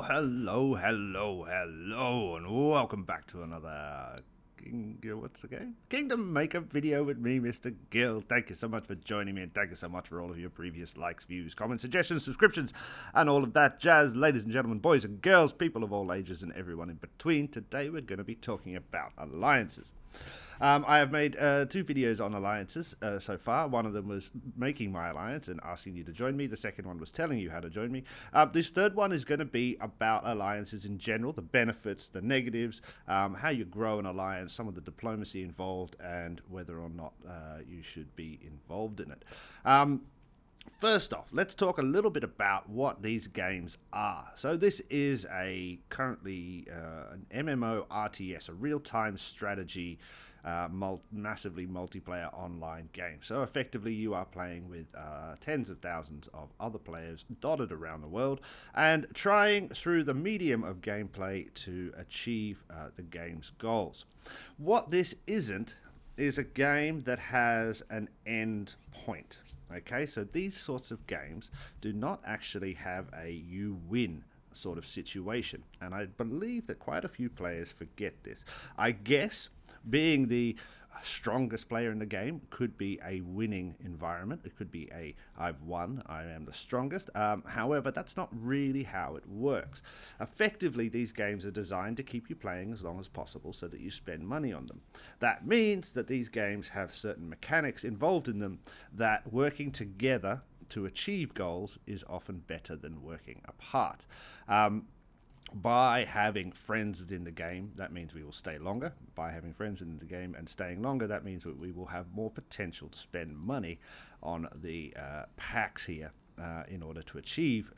Hello, and welcome back to another what's the game? Kingdom Maker video with me, Mr. Gill. Thank you so much for joining me, and thank you so much for all of your previous likes, views, comments, suggestions, subscriptions, and all of that jazz. Ladies and gentlemen, boys and girls, people of all ages, and everyone in between, today we're going to be talking about alliances. I have made 2 videos on alliances so far. One of them was making my alliance and asking you to join me. The second one was telling you how to join me. This third one is going to be about alliances in general, the benefits, the negatives, how you grow an alliance, some of the diplomacy involved, and whether or not you should be involved in it. First off, let's talk a little bit about what these games are. So this is currently an MMO RTS, a real-time strategy, massively multiplayer online game. So effectively you are playing with tens of thousands of other players dotted around the world and trying through the medium of gameplay to achieve the game's goals. What this isn't is a game that has an end point. Okay, so these sorts of games do not actually have a you win sort of situation, and I believe that quite a few players forget this. I guess being the strongest player in the game could be a winning environment. It could be a I've won, I am the strongest. However, that's not really how it works. Effectively, these games are designed to keep you playing as long as possible so that you spend money on them. That means that these games have certain mechanics involved in them that working together to achieve goals is often better than working apart. By having friends within the game, that means we will stay longer. By having friends within the game and staying longer, that means that we will have more potential to spend money on the packs here in order to achieve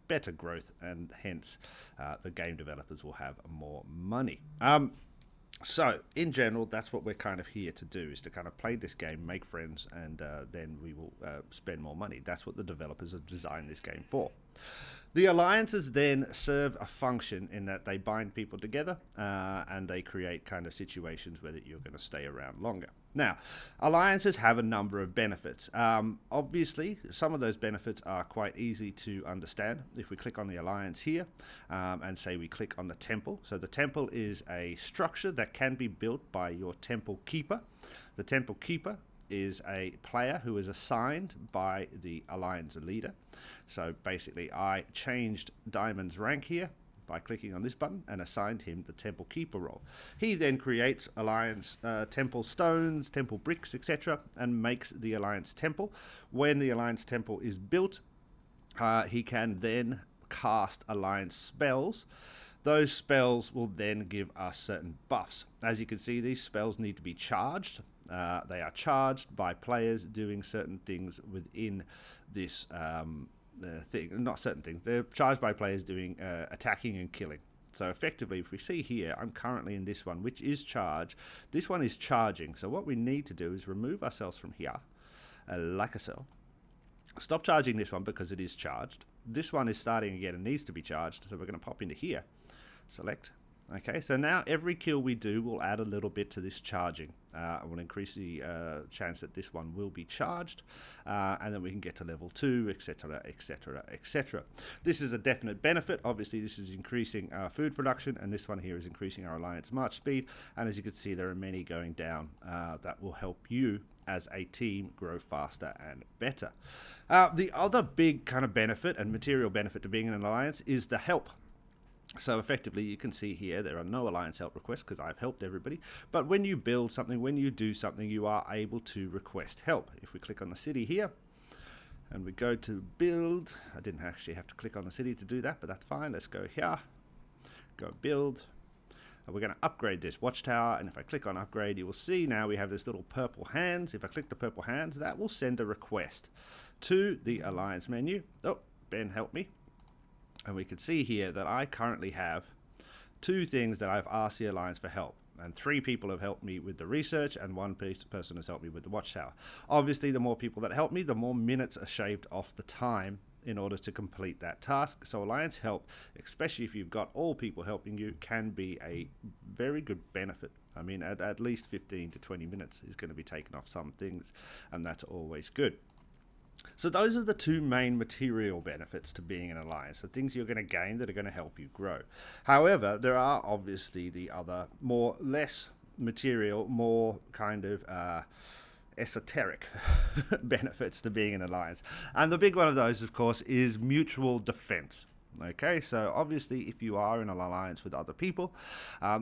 better growth, and hence the game developers will have more money. So, in general, that's what we're kind of here to do, is to kind of play this game, make friends, and then we will spend more money. That's what the developers have designed this game for. The alliances then serve a function in that they bind people together and they create kind of situations where you're going to stay around longer. Now, alliances have a number of benefits. Obviously, some of those benefits are quite easy to understand. If we click on the alliance here and say we click on the temple. So the temple is a structure that can be built by your temple keeper. The temple keeper is a player who is assigned by the alliance leader. So basically I changed Diamond's rank here by clicking on this button and assigned him the temple keeper role. He then creates alliance temple stones, temple bricks, etc., and makes the alliance temple. When the alliance temple is built, he can then cast alliance spells. Those spells will then give us certain buffs. As you can see, these spells need to be charged. They are charged by players doing certain things within this thing. Not certain things. They're charged by players doing attacking and killing. So effectively, if we see here, I'm currently in this one, which is charged. This one is charging. So what we need to do is remove ourselves from here, like so. Stop charging this one because it is charged. This one is starting again and needs to be charged. So we're going to pop into here. Select. Okay, so now every kill we do will add a little bit to this charging. Will increase the chance that this one will be charged, and then we can get to level 2, etc., etc., etc. This is a definite benefit. Obviously, this is increasing our food production, and this one here is increasing our alliance march speed. And as you can see, there are many going down that will help you as a team grow faster and better. The other big kind of benefit and material benefit to being in an alliance is the help. So effectively, you can see here there are no alliance help requests because I've helped everybody. But when you build something, when you do something, you are able to request help. If we click on the city here and we go to build, I didn't actually have to click on the city to do that, but that's fine. Let's go here, go build. And we're going to upgrade this watchtower. And if I click on upgrade, you will see now we have this little purple hands. If I click the purple hands, that will send a request to the alliance menu. Oh, Ben, help me. And we can see here that I currently have 2 things that I've asked the alliance for help. And 3 people have helped me with the research, and 1 person has helped me with the watchtower. Obviously, the more people that help me, the more minutes are shaved off the time in order to complete that task. So alliance help, especially if you've got all people helping you, can be a very good benefit. I mean, at least 15 to 20 minutes is going to be taken off some things, and that's always good. So those are the two main material benefits to being an alliance, the things you're going to gain that are going to help you grow. However, there are obviously the other, more less material, more kind of esoteric benefits to being an alliance. And the big one of those, of course, is mutual defense. Okay, so obviously, if you are in an alliance with other people,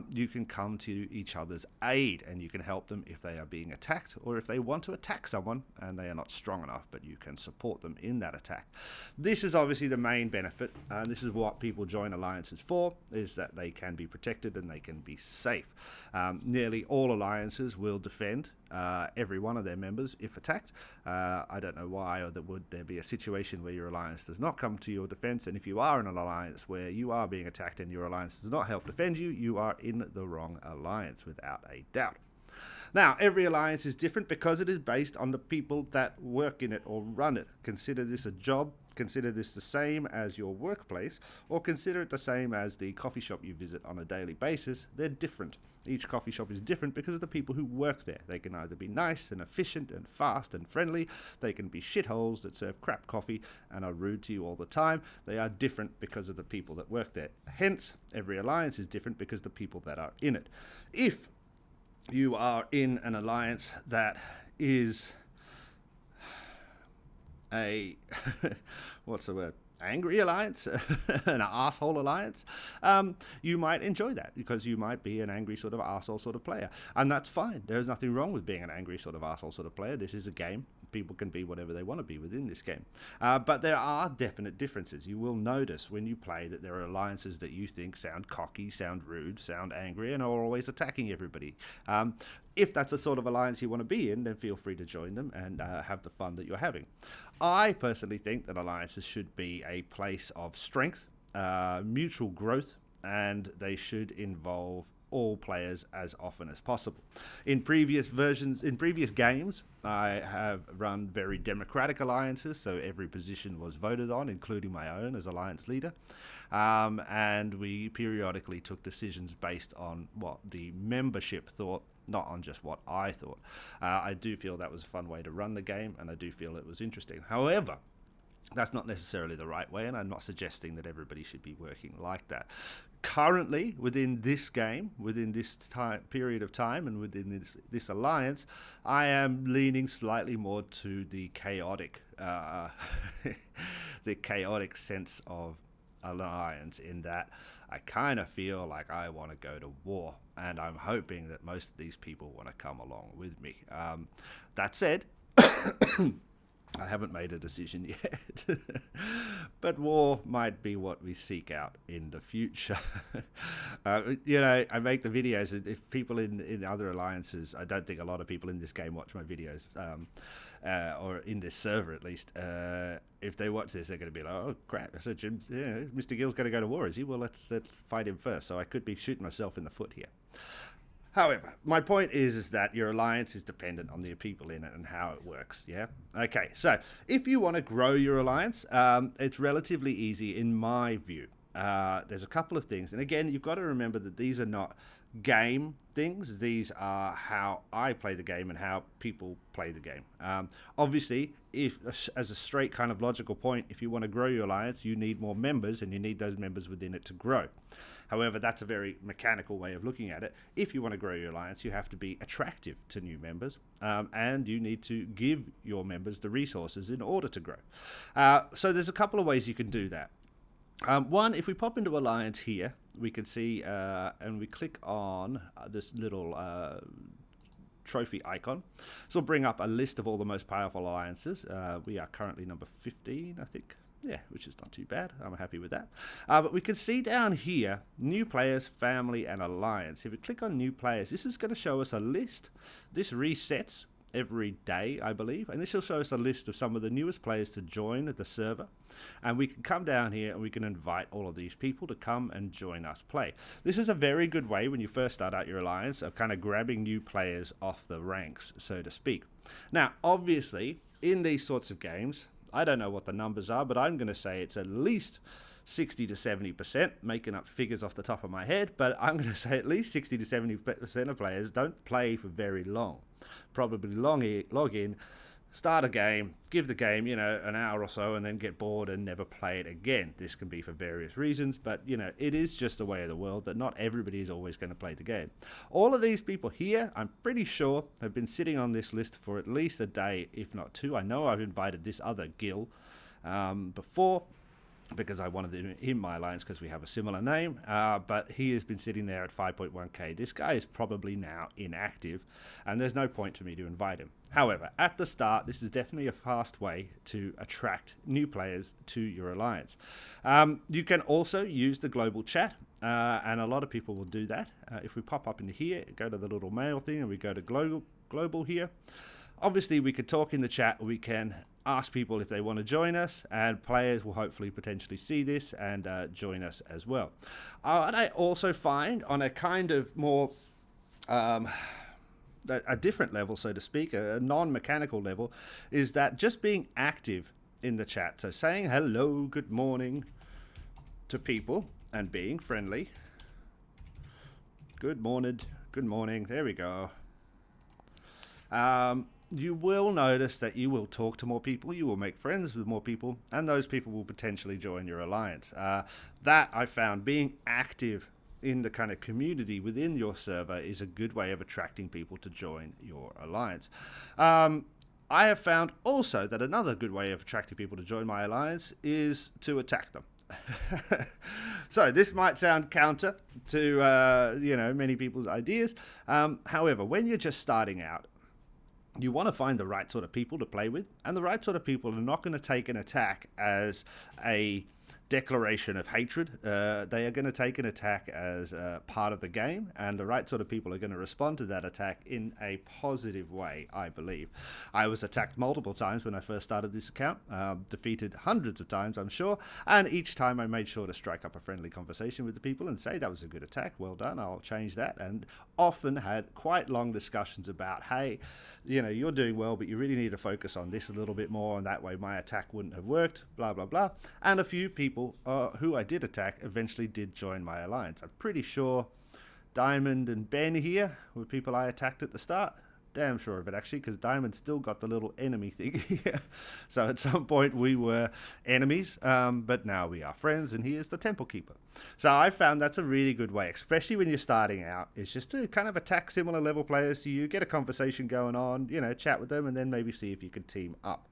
you can come to each other's aid and you can help them if they are being attacked or if they want to attack someone and they are not strong enough, but you can support them in that attack. This is obviously the main benefit, and this is what people join alliances for, is that they can be protected and they can be safe. Nearly all alliances will defend every one of their members if attacked. I don't know why, or would there be a situation where your alliance does not come to your defense, and if you are in an alliance where you are being attacked and your alliance does not help defend you, you are in the wrong alliance without a doubt. Now, every alliance is different because it is based on the people that work in it or run it. Consider this a job, consider this the same as your workplace, or consider it the same as the coffee shop you visit on a daily basis. They're different. Each coffee shop is different because of the people who work there. They can either be nice and efficient and fast and friendly. They can be shitholes that serve crap coffee and are rude to you all the time. They are different because of the people that work there. Hence, every alliance is different because of the people that are in it. If you are in an alliance that is a what's the word, angry alliance, an asshole alliance, you might enjoy that because you might be an angry sort of asshole sort of player, and that's fine. There's nothing wrong with being an angry sort of asshole sort of player. This is a game. People can be whatever they want to be within this game, but there are definite differences. You will notice when you play that there are alliances that you think sound cocky, sound rude, sound angry, and are always attacking everybody. If that's the sort of alliance you want to be in, then feel free to join them and have the fun that you're having. I personally think that alliances should be a place of strength, mutual growth, and they should involve all players as often as possible. In previous games, I have run very democratic alliances, so every position was voted on, including my own as alliance leader, and we periodically took decisions based on what the membership thought, not on just what I thought. I do feel that was a fun way to run the game, and I do feel it was interesting. However, that's not necessarily the right way, and I'm not suggesting that everybody should be working like that. Currently, within this game, within this period of time, and within this alliance, I am leaning slightly more to the chaotic, the chaotic sense of alliance, in that I kind of feel like I want to go to war, and I'm hoping that most of these people want to come along with me. That said, I haven't made a decision yet, but war might be what we seek out in the future. I make the videos. If people in other alliances, I don't think a lot of people in this game watch my videos, or in this server at least. If they watch this, they're going to be like, "Oh crap! So Mr. Gill's going to go to war, is he? Well, let's fight him first." So I could be shooting myself in the foot here. However, my point is that your alliance is dependent on the people in it and how it works, yeah? Okay, so if you want to grow your alliance, it's relatively easy in my view. There's a couple of things, and again, you've got to remember that these are not game things. These are how I play the game and how people play the game. Obviously, if as a straight kind of logical point, if you want to grow your alliance, you need more members, and you need those members within it to grow. However, that's a very mechanical way of looking at it. If you want to grow your alliance, you have to be attractive to new members, and you need to give your members the resources in order to grow. So there's a couple of ways you can do that. One, if we pop into Alliance here, we can see, and we click on this little trophy icon. This will bring up a list of all the most powerful alliances. We are currently number 15, I think. Yeah, which is not too bad. I'm happy with that. But we can see down here, new players, family, and alliance. If we click on new players, this is going to show us a list. This resets every day, I believe, and this will show us a list of some of the newest players to join the server, and we can come down here and we can invite all of these people to come and join us play. This is a very good way when you first start out your alliance of kind of grabbing new players off the ranks, so to speak. Now, obviously, in these sorts of games, I don't know what the numbers are, but I'm going to say it's at least 60 to 70%, making up figures off the top of my head, but I'm going to say at least 60 to 70% of players don't play for very long. Probably log in, start a game, give the game, an hour or so, and then get bored and never play it again. This can be for various reasons, but, it is just the way of the world that not everybody is always going to play the game. All of these people here, I'm pretty sure, have been sitting on this list for at least a day, if not two. I know I've invited this other Gill before, because I wanted him in my alliance because we have a similar name, but he has been sitting there at 5.1k. This guy is probably now inactive, and there's no point to me to invite him. However, at the start, this is definitely a fast way to attract new players to your alliance. You can also use the global chat, and a lot of people will do that. If we pop up into here, go to the little mail thing, and we go to global here. Obviously, we could talk in the chat. We can ask people if they want to join us, and players will hopefully potentially see this and join us as well. What I also find on a kind of more a different level, so to speak, a non-mechanical level, is that just being active in the chat, so saying hello, good morning to people and being friendly. Good morning, there we go. You will notice that you will talk to more people, you will make friends with more people, and those people will potentially join your alliance. That I found, being active in the kind of community within your server, is a good way of attracting people to join your alliance. I have found also that another good way of attracting people to join my alliance is to attack them. So this might sound counter to many people's ideas. However, when you're just starting out, you want to find the right sort of people to play with, and the right sort of people are not going to take an attack as a declaration of hatred. They are going to take an attack as part of the game, and the right sort of people are going to respond to that attack in a positive way, I believe. I was attacked multiple times when I first started this account, defeated hundreds of times, I'm sure, and each time I made sure to strike up a friendly conversation with the people and say, that was a good attack, well done, I'll change that, and often had quite long discussions about, hey, you're doing well, but you really need to focus on this a little bit more, and that way my attack wouldn't have worked, blah, blah, blah. And a few people who I did attack eventually did join my alliance. I'm pretty sure Diamond and Ben here were people I attacked at the start. Damn sure of it, actually, because Diamond still got the little enemy thing here. So at some point we were enemies, but now we are friends, and he is the temple keeper. So I found that's a really good way, especially when you're starting out, is just to kind of attack similar level players to you, get a conversation going on, chat with them, and then maybe see if you can team up.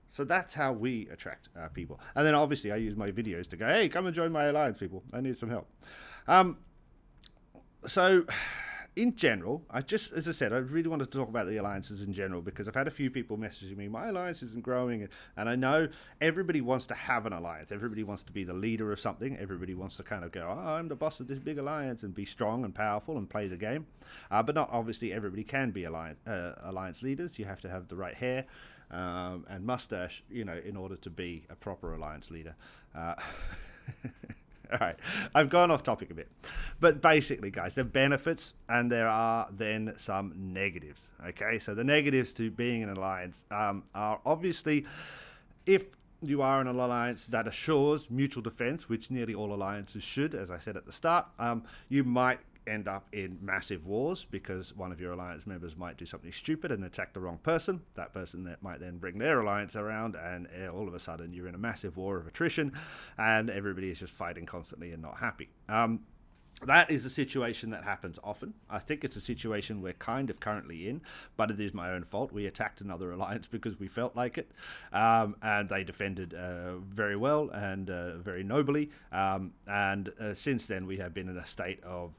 So that's how we attract people. And then obviously I use my videos to go, hey, come and join my alliance, people. I need some help. So in general, as I said, I really wanted to talk about the alliances in general, because I've had a few people messaging me, my alliance isn't growing. And I know everybody wants to have an alliance. Everybody wants to be the leader of something. Everybody wants to kind of go, oh, I'm the boss of this big alliance, and be strong and powerful and play the game. But not obviously everybody can be alliance leaders. You have to have the right hair and mustache, in order to be a proper alliance leader. All right, I've gone off topic a bit. But basically, guys, there are benefits and there are then some negatives. Okay, so the negatives to being an alliance are obviously, if you are in an alliance that assures mutual defense, which nearly all alliances should, as I said at the start, you might end up in massive wars because one of your alliance members might do something stupid and attack the wrong person. That person that might then bring their alliance around, and all of a sudden you're in a massive war of attrition and everybody is just fighting constantly and not happy. That is a situation that happens often. I think it's a situation we're kind of currently in, but it is my own fault. We attacked another alliance because we felt like it, and they defended very well and very nobly. And since then, we have been in a state of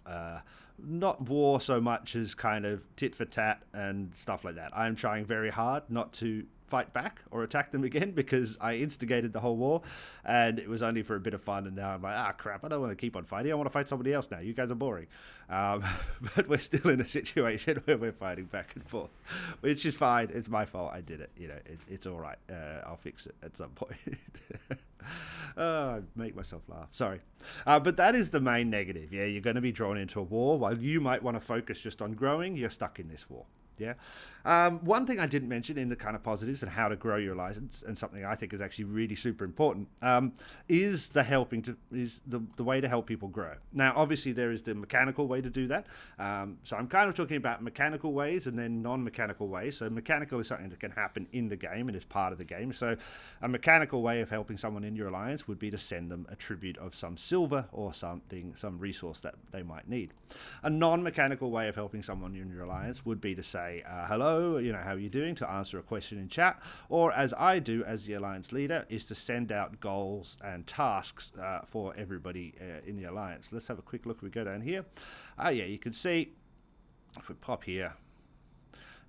not war so much as kind of tit for tat and stuff like that. I'm trying very hard not to fight back or attack them again, because I instigated the whole war and it was only for a bit of fun, and now I'm like, crap, I don't want to keep on fighting, I want to fight somebody else now, you guys are boring. But we're still in a situation where we're fighting back and forth, which is fine. It's my fault, I did it, it's all right. I'll fix it at some point. I make myself laugh, sorry. But that is the main negative. Yeah, you're going to be drawn into a war. While you might want to focus just on growing, you're stuck in this war. Yeah. One thing I didn't mention in the kind of positives and how to grow your alliance, and something I think is actually really super important, is the way to help people grow. Now, obviously, there is the mechanical way to do that. So I'm kind of talking about mechanical ways and then non-mechanical ways. So mechanical is something that can happen in the game and is part of the game. So a mechanical way of helping someone in your alliance would be to send them a tribute of some silver or something, some resource that they might need. A non-mechanical way of helping someone in your alliance would be to say, hello, how are you doing, to answer a question in chat, or as I do as the alliance leader, is to send out goals and tasks for everybody in the alliance. Let's have a quick look. We go down here. Yeah, you can see, if we pop here,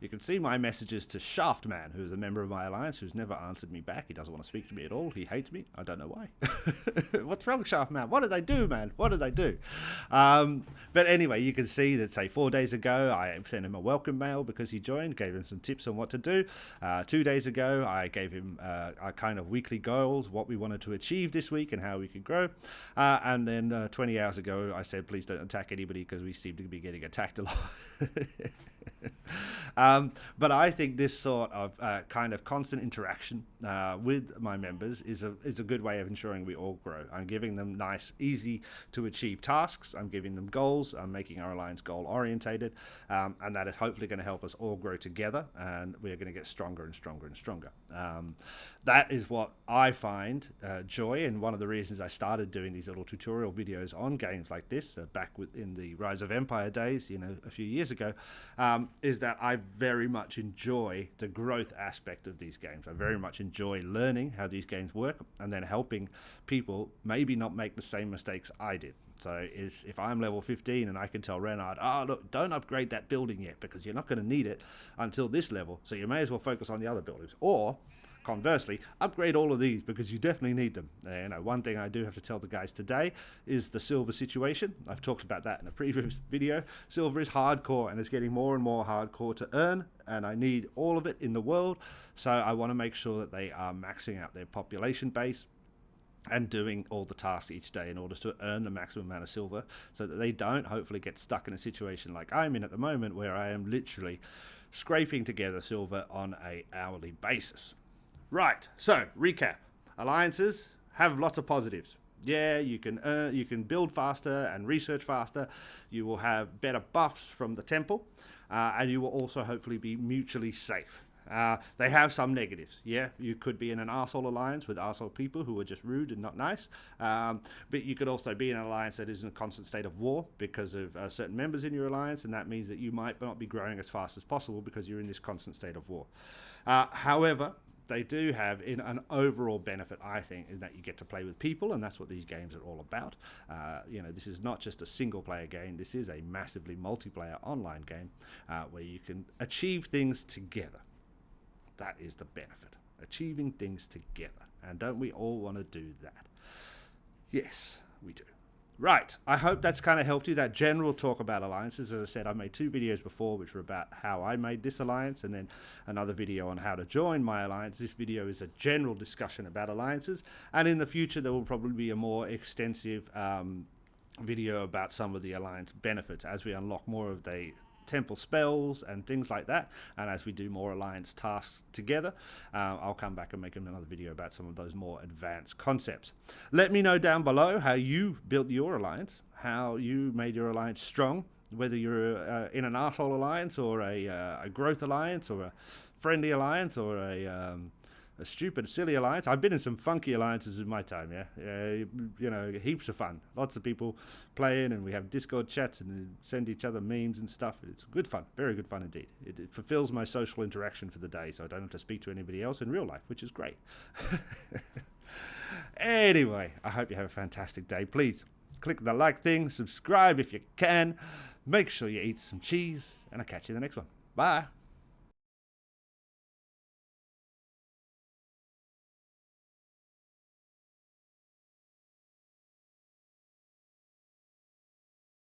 you can see my messages to Shaftman, who's a member of my alliance, who's never answered me back. He doesn't want to speak to me at all. He hates me. I don't know why. What's wrong, Shaftman? What did I do, man? What did I do? But anyway, you can see that, say, 4 days ago, I sent him a welcome mail because he joined, gave him some tips on what to do. 2 days ago, I gave him our kind of weekly goals, what we wanted to achieve this week and how we could grow. And then 20 hours ago, I said, please don't attack anybody because we seem to be getting attacked a lot. But I think this sort of kind of constant interaction with my members is a good way of ensuring we all grow. I'm giving them nice, easy to achieve tasks. I'm giving them goals. I'm making our alliance goal orientated, and that is hopefully going to help us all grow together, and we're going to get stronger and stronger and stronger. That is what I find joy, and one of the reasons I started doing these little tutorial videos on games like this back in the Rise of Empire days, a few years ago, is that I very much enjoy the growth aspect of these games. I very much enjoy learning how these games work and then helping people maybe not make the same mistakes I did. So if I'm level 15 and I can tell Renard, look, don't upgrade that building yet because you're not going to need it until this level, so you may as well focus on the other buildings. Or conversely, upgrade all of these because you definitely need them. One thing I do have to tell the guys today is the silver situation. I've talked about that in a previous video. Silver is hardcore and it's getting more and more hardcore to earn, and I need all of it in the world. So I want to make sure that they are maxing out their population base and doing all the tasks each day in order to earn the maximum amount of silver, so that they don't hopefully get stuck in a situation like I'm in at the moment, where I am literally scraping together silver on an hourly basis. Right, so recap. Alliances have lots of positives. Yeah, you can build faster and research faster. You will have better buffs from the temple, and you will also hopefully be mutually safe. They have some negatives. Yeah, you could be in an arsehole alliance with arsehole people who are just rude and not nice. But you could also be in an alliance that is in a constant state of war because of certain members in your alliance, and that means that you might not be growing as fast as possible because you're in this constant state of war. However, they do have an overall benefit, I think, in that you get to play with people, and that's what these games are all about. This is not just a single-player game. This is a massively multiplayer online game where you can achieve things together. That is the benefit, achieving things together. And don't we all want to do that? Yes, we do. Right, I hope that's kind of helped you, that general talk about alliances. As I said, I made 2 videos before which were about how I made this alliance, and then another video on how to join my alliance. This video is a general discussion about alliances, and in the future there will probably be a more extensive video about some of the alliance benefits as we unlock more of the temple spells and things like that, and as we do more alliance tasks together. I'll come back and make another video about some of those more advanced concepts. Let me know down below how you built your alliance, how you made your alliance strong, whether you're in an arsehole alliance or a growth alliance or a friendly alliance or a stupid, silly alliance. I've been in some funky alliances in my time, heaps of fun. Lots of people playing, and we have Discord chats and send each other memes and stuff. It's good fun, very good fun indeed. It fulfills my social interaction for the day, so I don't have to speak to anybody else in real life, which is great. Anyway, I hope you have a fantastic day. Please click the like thing, subscribe if you can, make sure you eat some cheese, and I'll catch you in the next one. Bye.